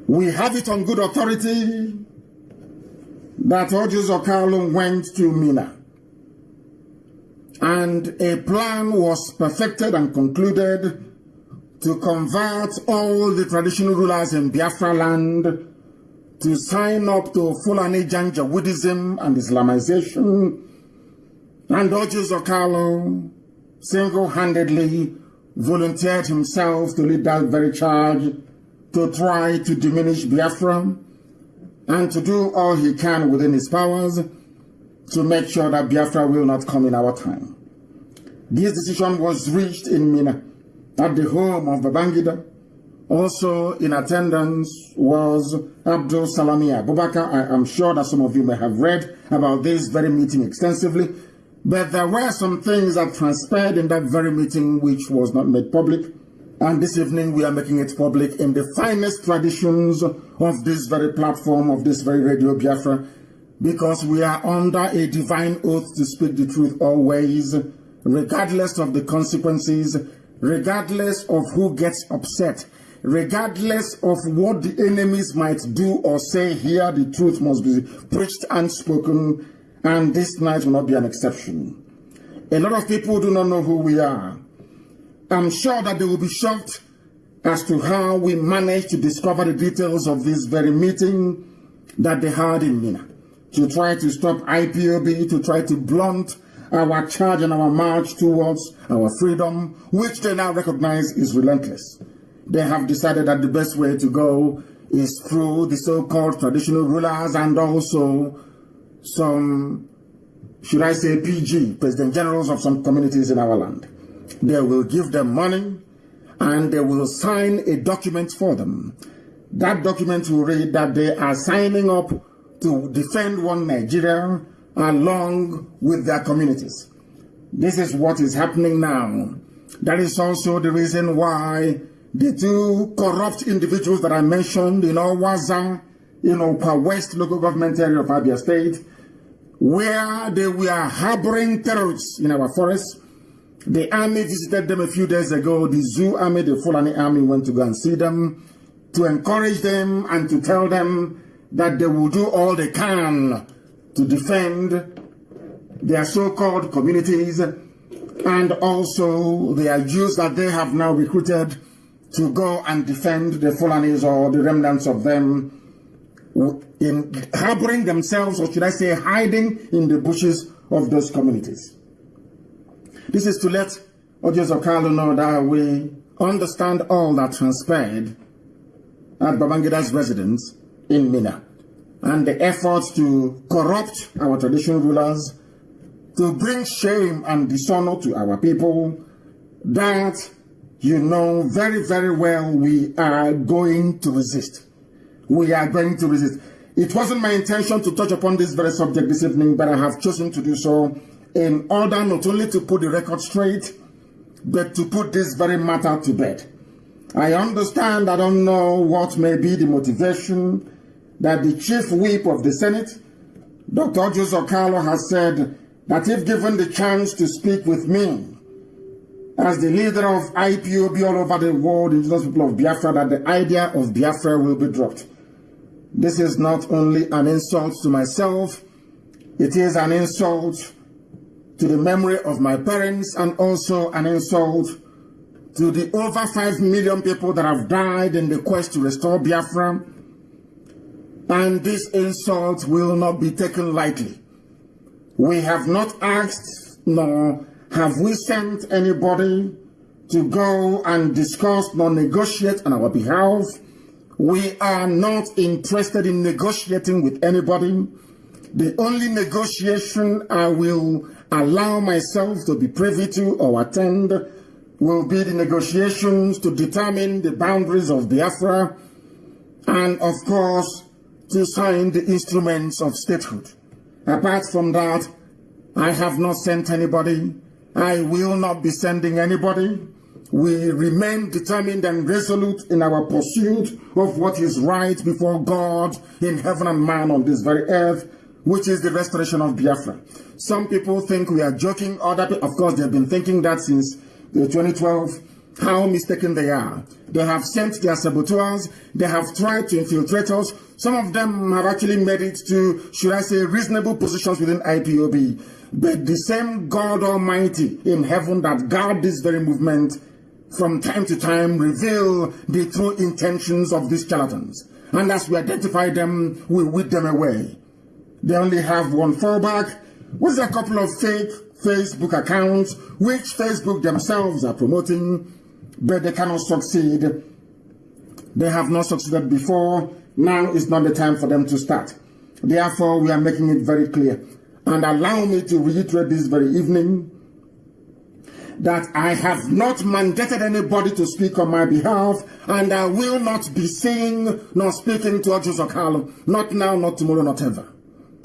We have it on good authority that Ojus Okalo went to Mina, and a plan was perfected and concluded to convert all the traditional rulers in Biafra land to sign up to Fulani Janjaweedism and Islamization. And Ojus Okalo single-handedly volunteered himself to lead that very charge to try to diminish Biafra and to do all he can within his powers to make sure that Biafra will not come in our time. This decision was reached in Mina at the home of Babangida. Also in attendance was Abdul Salami Abubakar. I am sure that some of you may have read about this very meeting extensively, but there were some things that transpired in that very meeting which was not made public. And this evening we are making it public in the finest traditions of this very platform, of this very Radio Biafra, because we are under a divine oath to speak the truth always, regardless of the consequences, regardless of who gets upset, regardless of what the enemies might do or say here. The truth must be preached and spoken, and this night will not be an exception. A lot of people do not know who we are. I'm sure that they will be shocked as to how we managed to discover the details of this very meeting that they had in Mina, to try to stop lPOB, to try to blunt our charge and our march towards our freedom, which they now recognize is relentless. They have decided that the best way to go is through the so-called traditional rulers and also some, should I say, PG, President Generals of some communities in our land. They will give them money and they will sign a document for them. That document will read that they are signing up to defend one Nigeria along with their communities. This is what is happening now. That is also the reason why the two corrupt individuals that I mentioned in Owaza, Upper West local government area of Abia State, where they were harboring terrorists in our forests. The army visited them a few days ago. The Zoo army, the Fulani army, went to go and see them, to encourage them and to tell them that they will do all they can to defend their so-called communities, and also their Jews that they have now recruited to go and defend the Fulanis or the remnants of them, in harboring themselves, or should I say hiding in the bushes of those communities. This is to let Ojus Okalo know that we understand all that transpired at Babangida's residence in Mina, and the efforts to corrupt our traditional rulers, to bring shame and dishonor to our people, that you know very, very well we are going to resist. We are going to resist. It wasn't my intention to touch upon this very subject this evening, but I have chosen to do so in order not only to put the record straight, but to put this very matter to bed. I understand, I don't know what may be the motivation that the chief whip of the Senate, Dr. Ojus Okalo, has said that if given the chance to speak with me as the leader of lPOB all over the world, indigenous people of Biafra, that the idea of Biafra will be dropped. This is not only an insult to myself, it is an insult to the memory of my parents, and also an insult to the over 5 million people that have died in the quest to restore Biafra. And this insult will not be taken lightly. We have not asked, nor have we sent anybody to go and discuss nor negotiate on our behalf. We are not interested in negotiating with anybody. The only negotiation I will allow myself to be privy to or attend will be the negotiations to determine the boundaries of Biafra, and of course to sign the instruments of statehood. Apart from that, I have not sent anybody. I will not be sending anybody. We remain determined and resolute in our pursuit of what is right before God in heaven and man on this very earth, which is the restoration of Biafra. Some people think we are joking. Other people, of course, they've been thinking that since 2012. how mistaken they are. They have sent their saboteurs. They have tried to infiltrate us. Some of them have actually made it to, should I say, reasonable positions within lPOB. But the same God Almighty in heaven that guard this very movement from time to time reveal the true intentions of these charlatans. And as we identify them, we weed them away. They only have one fallback, with a couple of fake Facebook accounts, which Facebook themselves are promoting, but they cannot succeed. They have not succeeded before. Now is not the time for them to start. Therefore, we are making it very clear. And allow me to reiterate this very evening that I have not mandated anybody to speak on my behalf, and I will not be saying nor speaking to Joseph Okalo, not now, not tomorrow, not ever.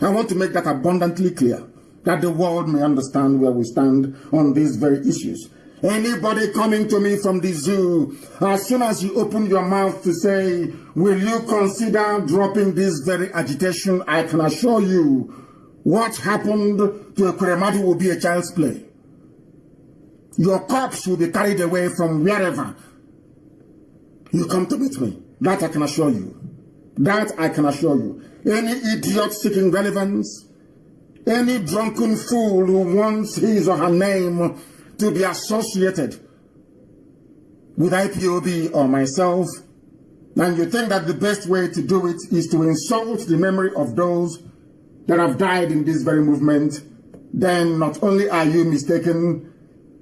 I want to make that abundantly clear, that the world may understand where we stand on these very issues. Anybody coming to me from the zoo, as soon as you open your mouth to say, will you consider dropping this very agitation, I can assure you, what happened to a Kuremadu will be a child's play. Your corpse will be carried away from wherever you come to meet me. That I can assure you. That I can assure you. Any idiot seeking relevance, any drunken fool who wants his or her name to be associated with lPOB or myself, and you think that the best way to do it is to insult the memory of those that have died in this very movement, then not only are you mistaken,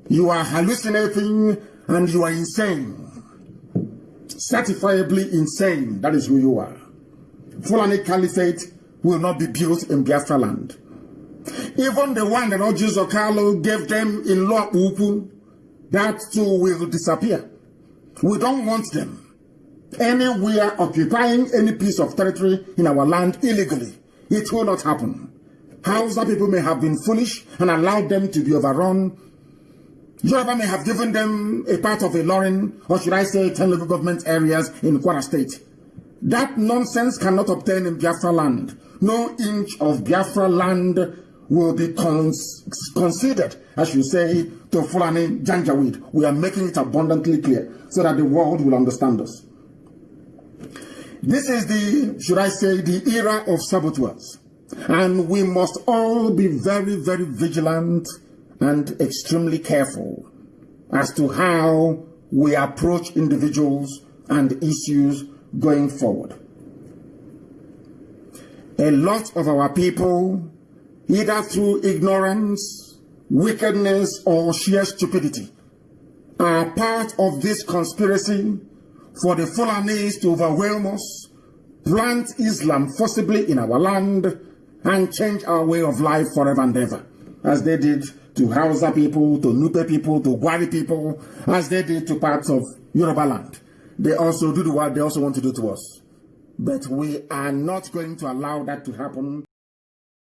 you are hallucinating and you are insane. Certifiably insane. That is who you are. Fulani Caliphate will not be built in Biafra land. Even the one that Joseph Okalo gave them in Law Upu, that too will disappear. We don't want them anywhere occupying any piece of territory in our land illegally. It will not happen. Hausa people may have been foolish and allowed them to be overrun. Yoruba may have given them a part of a Lorin, or should I say 10 local government areas in Kwara State. That nonsense cannot obtain in Biafra land. No inch of Biafra land will be considered, as you say, to Fulani Janjaweed. We are making it abundantly clear so that the world will understand us. This is the, should I say, the era of saboteurs. And we must all be very, very vigilant and extremely careful as to how we approach individuals and issues going forward. A lot of our people, either through ignorance, wickedness, or sheer stupidity, are part of this conspiracy for the Fulanis to overwhelm us, plant Islam forcibly in our land, and change our way of life forever and ever, as they did to Hausa people, to Nupe people, to Gwari people, as they did to parts of Yoruba land. They also do what they also want to do to us. But we are not going to allow that to happen.